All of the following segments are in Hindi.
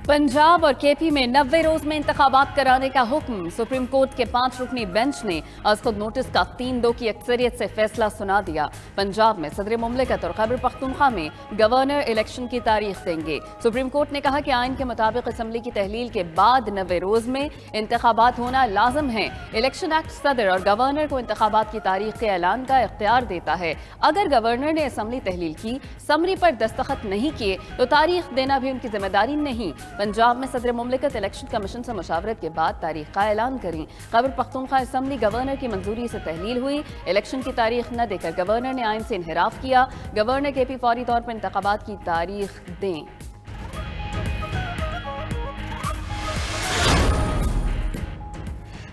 पंजाब और केपी में 90 रोज में इंतखाबात कराने का हुक्म। सुप्रीम कोर्ट के 5 रुकनी बेंच ने आज खुद नोटिस का 3-2 की अक्सरियत से फैसला सुना दिया। पंजाब में सदर मुमलिकत और खैबर पख्तूनख्वा में गवर्नर इलेक्शन की तारीख देंगे। सुप्रीम कोर्ट ने कहा कि आइन के मुताबिक असम्बली की तहलील के बाद 90 रोज में इंतखाबात होना लाजम है। इलेक्शन एक्ट सदर और गवर्नर को इंतखाबात की तारीख के ऐलान का इख्तियार देता है। अगर गवर्नर ने असम्बली तहलील की, समरी पर दस्तखत नहीं किए तो तारीख देना भी उनकी जिम्मेदारी नहीं। पंजाब में सदर मुमलिकत इलेक्शन कमीशन से मुशावरत के बाद तारीख का ऐलान करें। खैबर पख्तूनख्वा असम्बली गवर्नर की मंजूरी से तहलील हुई। इलेक्शन की तारीख न देकर गवर्नर ने आइन से इनहिराफ किया। गवर्नर केपी फौरी तौर पर इंतखाबात की तारीख दें।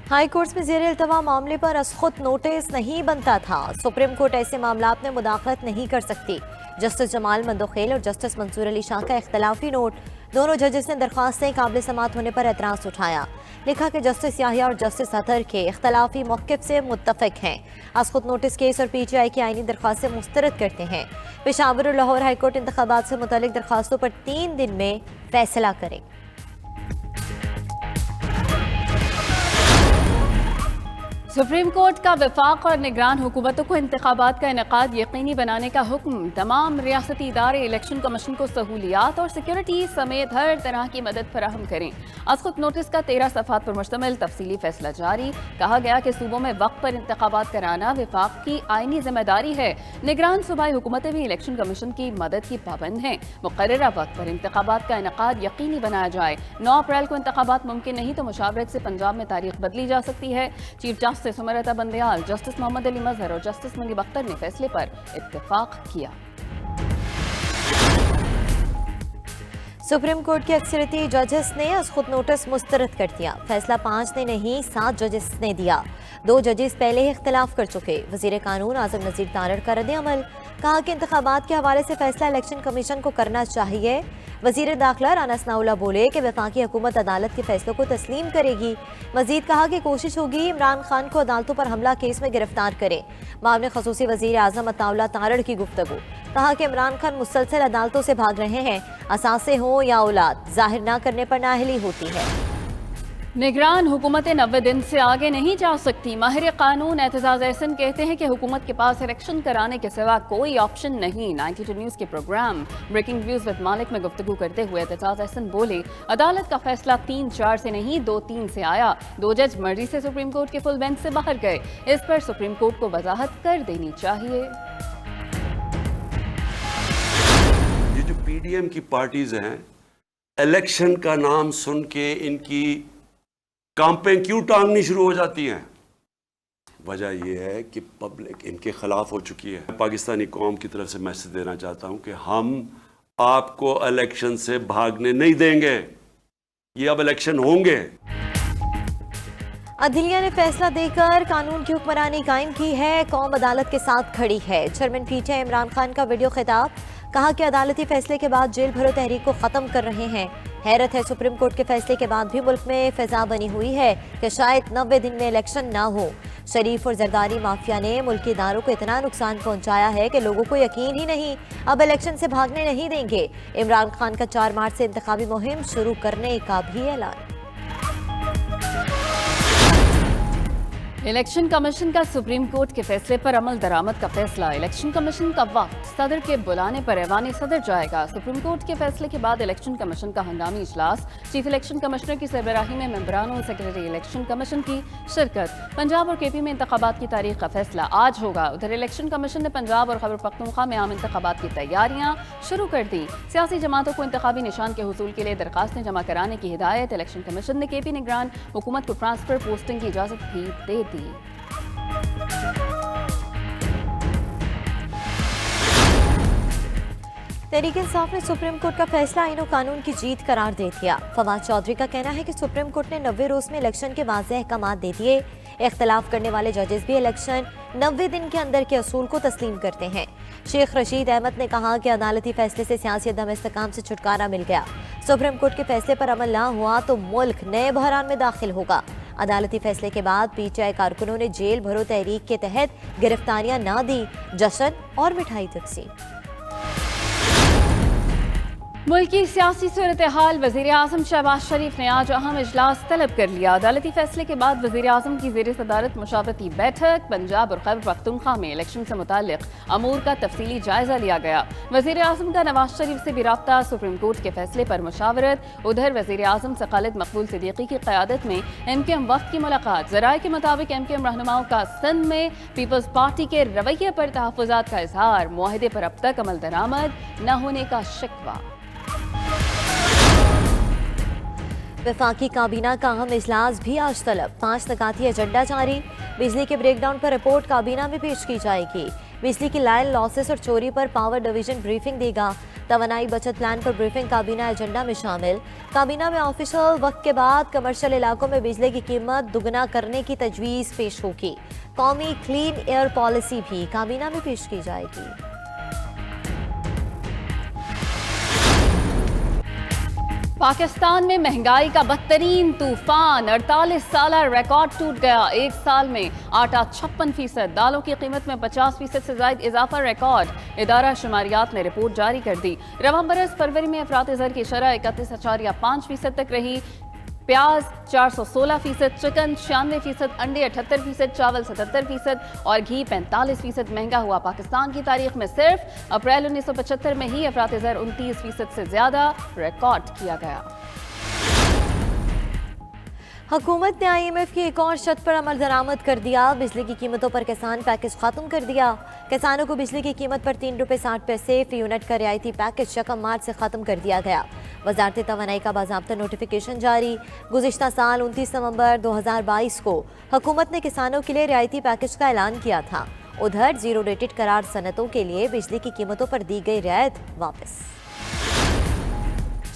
हाई कोर्ट में ज़ेर इल्तवा मामले पर खुद नोटिस नहीं बनता था। सुप्रीम कोर्ट ऐसे मामलात में मुदाखलत नहीं कर सकती। जस्टिस जमाल मंदोखेल और जस्टिस मंसूर अली शाह का इख्तलाफी नोट। दोनों जजेस ने दरख्वास्तें काबिल समात होने पर एतराज़ उठाया। लिखा कि जस्टिस याहिया और जस्टिस अतर के इख्तलाफी मौक़िफ़ से मुत्तफ़िक़ हैं। आज खुद नोटिस केस और PTI की आइनी दरख्वास्तें मुस्तरद करते हैं। पेशावर और लाहौर हाई कोर्ट इंतखाबात से मुतल्लिक़ दरख्वास्तों पर 3 दिन में फैसला करें। सुप्रीम कोर्ट का वफाक और निगरान हुकूमतों को इंतखाबात का इनेकाद यकीनी बनाने का हुक्म। तमाम रियासती इदारे इलेक्शन कमीशन को सहूलियात और सिक्योरिटी समेत हर तरह की मदद फराहम करें। आज खुद नोटिस का 13 सफ़हात पर मुश्तमिल तफसीली फैसला जारी। कहा गया कि सूबों में वक्त पर इंतखाबात कराना वफाक की आइनी जिम्मेदारी है। निगरान सूबाई हुकूमतें भी इलेक्शन कमीशन की मदद की पाबंद हैं। मुकर्ररा वक्त पर इंतखाबात का इनेकाद यकीनी बनाया जाए। 9 अप्रैल को इंतखाबात मुमकिन नहीं तो मुशावरत से पंजाब में तारीख बदली जा सकती है। Chief justice Umar Bandial, justice Mohammad Ali Mazhar और जस्टिस मुनीब अख्तर ने फैसले पर इत्तेफाक किया। सुप्रीम कोर्ट के अक्सरियती जजेस ने आज खुद नोटिस मुस्तरद कर दिया। फैसला 5 ने नहीं 7 जजेस ने दिया। 2 जजेस पहले ही इख्तलाफ कर चुके। वजीर कानून आजम नजीर तारड़ का रद्द अमल। कहा कि इंतखाबात के हवाले से फैसला इलेक्शन कमीशन को करना चाहिए। वजीर दाखिला राना सनाउल्लाह बोले कि वफाकी हुकूमत अदालत के फैसलों को तस्लीम करेगी। मजीद कहा कि कोशिश होगी इमरान खान को अदालतों पर हमला केस में गिरफ्तार करे। मामले खसूसी वजीर आजम अताउल्लाह तारड़ की गुफ्तगू। कहा कि इमरान खान मुसलसल अदालतों से भाग रहे हैं। असासे हों या औलाद, जाहिर ना करने पर नाअहली होती है। निगरान हुकूमतें 90 दिन से आगे नहीं जा सकती। माहिर कानून एतजाज एहसन कहते हैं कि हुकूमत के पास इलेक्शन कराने के सिवा कोई ऑप्शन नहीं। 92 न्यूज़ के प्रोग्राम ब्रेकिंग व्यूज विद मालिक में गुफ्तगू करते हुए एतजाज एहसन बोले, अदालत का फैसला 3-4 से नहीं 2-3 से आया। 2 जज मर्जी से सुप्रीम कोर्ट के फुल बेंच से बाहर गए। इस पर सुप्रीम कोर्ट को वजाहत कर देनी चाहिए। ये जो PDM की पार्टीज हैं, इलेक्शन का नाम सुन के इनकी कांपें क्यों टांगनी शुरू हो जाती हैं? वजह यह है कि पब्लिक इनके खिलाफ हो चुकी है। पाकिस्तानी कौम की तरफ से मैसेज देना चाहता हूं कि हम आपको इलेक्शन से भागने नहीं देंगे। ये अब इलेक्शन होंगे। अदलिया ने फैसला देकर कानून की हुक्मरानी कायम की है। कौम अदालत के साथ खड़ी है। चेयरमैन PTI इमरान खान का वीडियो खिताब। कहा कि अदालती फैसले के बाद जेल भरो तहरीक को ख़त्म कर रहे हैं। हैरत है सुप्रीम कोर्ट के फैसले के बाद भी मुल्क में फिजा बनी हुई है कि शायद 90 दिन में इलेक्शन ना हो। शरीफ और जरदारी माफिया ने मुल्की इदारों को इतना नुकसान पहुंचाया है कि लोगों को यकीन ही नहीं। अब इलेक्शन से भागने नहीं देंगे। इमरान खान का 4 मार्च से इंतखाबी मुहिम शुरू करने का भी ऐलान। इलेक्शन कमीशन का सुप्रीम कोर्ट के फैसले पर अमल दरामद का फैसला। इलेक्शन कमीशन का वक्त सदर के बुलाने पर ऐवान सदर जाएगा। सुप्रीम कोर्ट के फैसले के बाद इलेक्शन कमीशन का हंगामी इजलास। चीफ इलेक्शन कमिश्नर की सरबराही में मेंबरानों और सेक्रेटरी इलेक्शन कमीशन की शिरकत। पंजाब और KP में इंतखाबात की तारीख का फैसला आज होगा। उधर इलेक्शन कमीशन ने पंजाब और खैबर पख्तूनख्वा में आम इंतखाबात की तैयारियां शुरू कर दी। सियासी जमातों को इंतखाबी निशान के हुसूल के लिए दरखास्तें जमा कराने की हिदायत। इलेक्शन कमीशन ने KP निगरान हुकूमत को ट्रांसफर पोस्टिंग की इजाजत भी दे दी। तहरीक इंसाफ ने सुप्रीम कोर्ट का फैसला आईन और कानून की जीत करार दे दिया। फवाद चौधरी का कहना है कि सुप्रीम कोर्ट ने 90 रोज में इलेक्शन के वाज़ेह अहकामात दे दिए। इख्तलाफ करने वाले जजेस भी इलेक्शन 90 दिन के अंदर के असूल को तस्लीम करते हैं। शेख रशीद अहमद ने कहा कि अदालती फैसले से सियासी अदम इस्तेकाम से छुटकारा मिल गया। सुप्रीम कोर्ट के फैसले पर अमल ना हुआ तो मुल्क नए बहरान में दाखिल होगा। अदालती फैसले के बाद PTI कारकुनों ने जेल भरो तहरीक के तहत गिरफ्तारियां ना दी। जश्न और मिठाई तकसीम। मुल्क की सियासी सूरत हाल वज़ीर आज़म शहबाज शरीफ ने आज अहम इजलास तलब कर लिया। अदालती फैसले के बाद वज़ीर आज़म की ज़ेर सदारत मुशावरती बैठक पंजाब और खैबर पख्तूनख्वा में इलेक्शन से मुताल्लिक अमूर का तफसीली जायजा लिया गया। वज़ीर आज़म का नवाज शरीफ से भी राब्ता, सुप्रीम कोर्ट के फैसले पर मुशावरत। उधर वज़ीर आज़म से खालिद मकबूल सिद्दीकी की क़यादत में MKM वफ़द की मुलाकात। ज़राए के मुताबिक MKM रहनुमाओं का सिंध में पीपल्स पार्टी के रवैये पर तहफ़्फ़ुज़ात का इजहार। मुआहिदे पर अब तक अमल दरामद न होने का शिकवा। वफाकी काबीना का अहम इजलास भी आज तलब। 5 नकाती एजेंडा जारी। बिजली के ब्रेकडाउन पर रिपोर्ट काबीना में पेश की जाएगी। बिजली की लाइन लॉसेस और चोरी पर पावर डिवीजन ब्रीफिंग देगा। तवानाई बचत प्लान पर ब्रीफिंग काबीना एजेंडा में शामिल। काबीना में ऑफिशियल वक्त के बाद कमर्शियल इलाकों में बिजली की कीमत दुगना करने की तजवीज़ पेश होगी। कौमी क्लीन एयर पॉलिसी भी काबीना में पेश की जाएगी। पाकिस्तान में महंगाई का बदतरीन तूफान। 48 साला रिकॉर्ड टूट गया। एक साल में आटा 56%, दालों की कीमत में 50% से ज्यादा इजाफा रिकॉर्ड। इदारा शुमारियात ने रिपोर्ट जारी कर दी। रवां बरस फरवरी में अफरात ज़र की शरह 31.5% तक रही। प्याज 416%, चिकन 96%, अंडे 78%, चावल 77% और घी 45% महंगा हुआ। पाकिस्तान की तारीख में सिर्फ अप्रैल 1975 में ही अफरात ज़र 29% से ज्यादा रिकॉर्ड किया गया। हुकूमत ने IMF की एक और शर्त पर अमल दरामद कर दिया। बिजली की कीमतों पर किसान पैकेज खत्म कर दिया। किसानों को बिजली की कीमत पर 3 रुपये 60 पैसे फी यूनिट का रियायती पैकेज 1 मार्च से खत्म कर दिया गया। वजारत तवानाई का बाज़ाब्ता नोटिफिकेशन जारी। गुज़िश्ता साल 29 नवंबर 2022 को हुकूमत ने किसानों के लिए रियायती पैकेज का ऐलान किया था। उधर जीरो रेटेड करार सनतों के लिए बिजली की कीमतों पर दी गई रियायत वापस।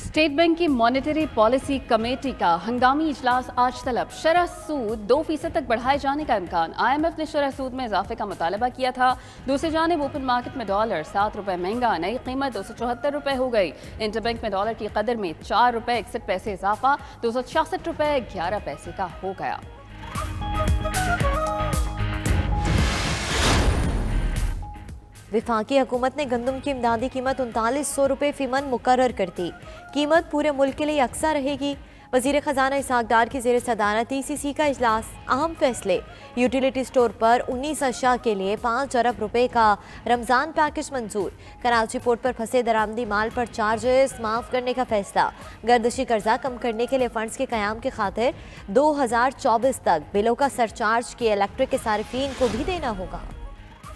स्टेट बैंक की मॉनेटरी पॉलिसी कमेटी का हंगामी इजलास आज तलब। शरह सूद 2% तक बढ़ाए जाने का इम्कान। IMF ने शरह सूद में इजाफे का मुतालबा किया था। दूसरी जानिब ओपन मार्केट में डॉलर 7 रुपये महंगा, नई कीमत 274 रुपये हो गई। इंटरबैंक में डॉलर की कदर में 4 रुपये 61 पैसे इजाफा 266 रुपये 11 पैसे का हो गया। वफाकी हुकूमत ने गंदम की इमदादी कीमत 3900 रुपये फी मन मुकर्रर कर दी। कीमत पूरे मुल्क के लिए यकसा रहेगी। वज़ीर ख़जाना इसहाक डार की ज़ेर सदारत ECC का इजलास। अहम फैसले। यूटिलिटी स्टोर पर 19 अशिया के लिए 5 अरब रुपए का रमज़ान पैकेज मंजूर। कराची पोर्ट पर फंसे दरामदी माल पर चार्जेस माफ़ करने का फैसला। गर्दिशी कर्जा कम करने के लिए फ़ंड्स के क़याम की खातिर 2024 तक बिलों का सरचार्ज के इलेक्ट्रिक के सारिफीन को भी देना होगा।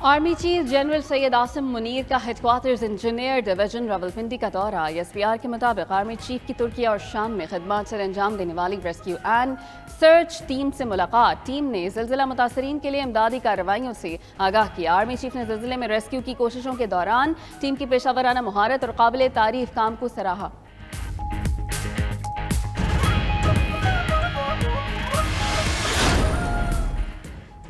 Army chief general Syed Asim Munir का हेडक्वार्टर्स इंजीनियर डिवीजन रावलपिंडी का दौरा। SPR के मुताबिक आर्मी चीफ की तुर्की और शाम में खिदमत सर अंजाम देने वाली रेस्क्यू एंड सर्च टीम से मुलाकात। टीम ने ज़िलज़िला मुतासरीन के लिए इमदादी कार्रवाइयों से आगाह किया। आर्मी चीफ ने ज़िलज़िले में रेस्क्यू की कोशिशों के दौरान टीम की पेशावराना महारत और काबिल तारीफ काम को सराहा।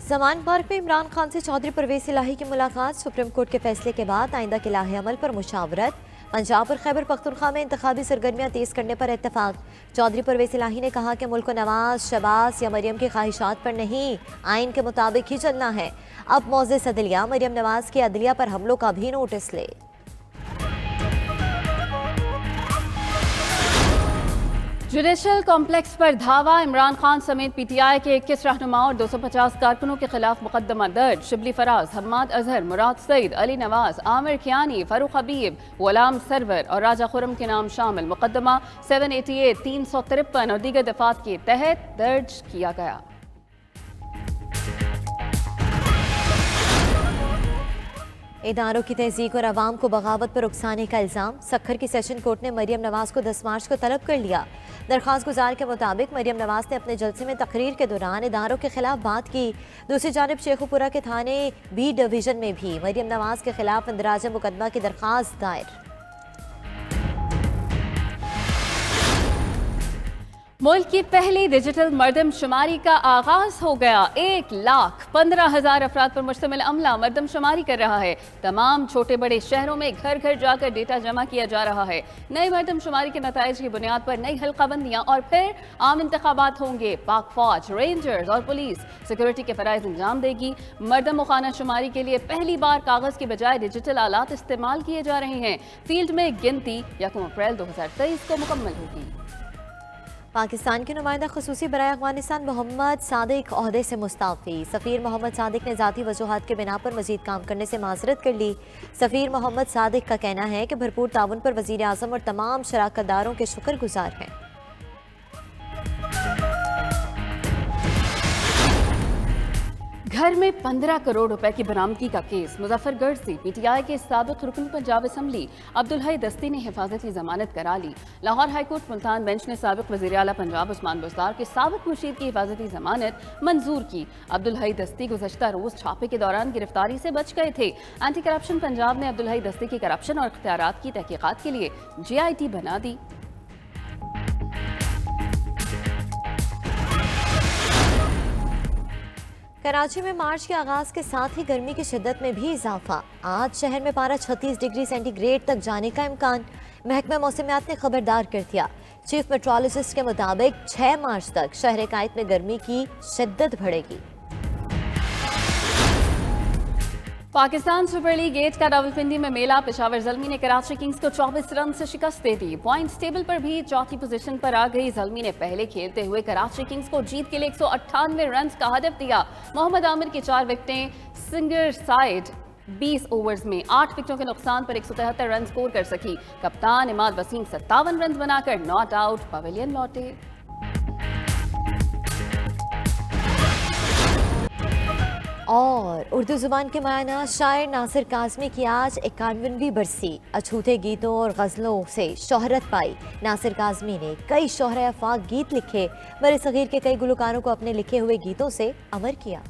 समान पार्क में इमरान खान से चौधरी परवेज़ इलाही की मुलाकात। सुप्रीम कोर्ट के फैसले के बाद आइंदा के लाहे अमल पर मुशावरत। पंजाब और खैबर पख्तूनख्वा में इंतखाबी सरगर्मियाँ तेज़ करने पर इत्तेफाक। चौधरी परवेज़ इलाही ने कहा कि मुल्क को नवाज, शहबाज या मरियम की ख्वाहिशात पर नहीं, आइन के मुताबिक ही चलना है। अब मोअज़्ज़ज़ अदलिया मरियम नवाज के अदलिया पर हमलों का भी नोटिस ले। जुडिशल कॉम्प्लेक्स पर धावा। इमरान खान समेत PTI के 21 रहनुमाओं और 250 कारकुनों के खिलाफ मुकदमा दर्ज। शिबली फराज, हम्माद अजहर, मुराद सईद, अली नवाज, आमिर कियानी, फरूख हबीब, गुलाम सरवर और राजा खुरम के नाम शामिल। मुकदमा 788, 353 और दीगर दफात के तहत दर्ज किया गया। इदारों की तहज़ीक और अवाम को बगावत पर उकसाने का इल्ज़ाम। सखर की सेशन कोर्ट ने मरियम नवाज को 10 मार्च को तलब कर लिया। दरख्वास्त गुजार के मुताबिक मरियम नवाज ने अपने जलसे में तकरीर के दौरान इदारों के खिलाफ बात की। दूसरी जानिब शेखुपुरा के थाने B डिवीज़न में भी मरियम नवाज के खिलाफ इंदराज मुकदमा की दरख्वास्त दायर। मुल्क की पहली डिजिटल मरदमशुमारी का आगाज हो गया। 1,15,000 अफराद पर मुश्तमिल अमला मरदमशुमारी कर रहा है। तमाम छोटे बड़े शहरों में घर घर जाकर डेटा जमा किया जा रहा है। नई मरदमशुमारी के नताइज की बुनियाद पर नई हल्काबंदियां और फिर आम इंतखाबात होंगे। पाक फौज, रेंजर्स और पुलिस सिक्योरिटी के फराइज अंजाम देगी। मरदम शुमारी के लिए पहली बार कागज की बजाय डिजिटल आलात इस्तेमाल किए जा रहे हैं। फील्ड में गिनती 1 अप्रैल 2023 को मुकम्मल होगी। पाकिस्तान के नुमाइंदा खसूसी बराए अफगानिस्तान मोहम्मद सादिक ओहदे से मुस्ताफ़ी। सफ़ीर मोहम्मद सादिक ने ज़ाती वजूहात के बिना पर मजीद काम करने से माजरत कर ली। सफ़ीर मोहम्मद सादिक का कहना है कि भरपूर ताउन पर वज़ीर आज़म और तमाम शराकतदारों के शुक्रगुजार हैं। घर में 15 करोड़ रुपए की बरामदगी का केस। मुजफ्फरगढ़ से पीटीआई के साबिक रुकन पंजाब असम्बली अब्दुल हई दस्ती ने हिफाजती जमानत करा ली। लाहौर हाईकोर्ट मुल्तान बेंच ने साबिक वज़ीर आला पंजाब उस्मान बुज़दार के साबिक मुशीर की हिफाजती जमानत मंजूर की। अब्दुल हई दस्ती गुज़श्ता रोज छापे के दौरान गिरफ्तारी से बच गए थे। एंटी करप्शन पंजाब ने अब्दुल हई दस्ती की करप्शन और इख्तियारात की तहकीकात के लिए JIT बना दी। कराची में मार्च के आगाज के साथ ही गर्मी की शिद्दत में भी इजाफा। आज शहर में पारा 36 डिग्री सेंटीग्रेड तक जाने का इम्कान। महकमा मौसमियात ने खबरदार कर दिया। चीफ मेट्रोलॉजिस्ट के मुताबिक 6 मार्च तक शहर कायद में गर्मी की शिद्दत बढ़ेगी। पाकिस्तान सुपर लीग 8 का रावलपिंडी में मेला। पेशावर ज़ल्मी ने कराची किंग्स को 24 रन से शिकस्त दे दी। पॉइंट्स टेबल पर भी चौथी पोजीशन पर आ गई। ज़ल्मी ने पहले खेलते हुए कराची किंग्स को जीत के लिए 198 रन का हदफ दिया। मोहम्मद आमिर की 4 विकेटें। सिंगर साइड 20 ओवर्स में 8 विकेटों के नुकसान पर 173 रन स्कोर कर सकी। कप्तान इमाद वसीम 57 रन बनाकर नॉट आउट पवेलियन लौटे। और उर्दू जुबान के मायना शायर नासिर काज़मी की आज 51वीं बरसी। अछूते गीतों और गज़लों से शोहरत पाई। नासिर काज़मी ने कई शोहरा अफाक गीत लिखे। बड़े सगीर के कई गुलकारों को अपने लिखे हुए गीतों से अमर किया।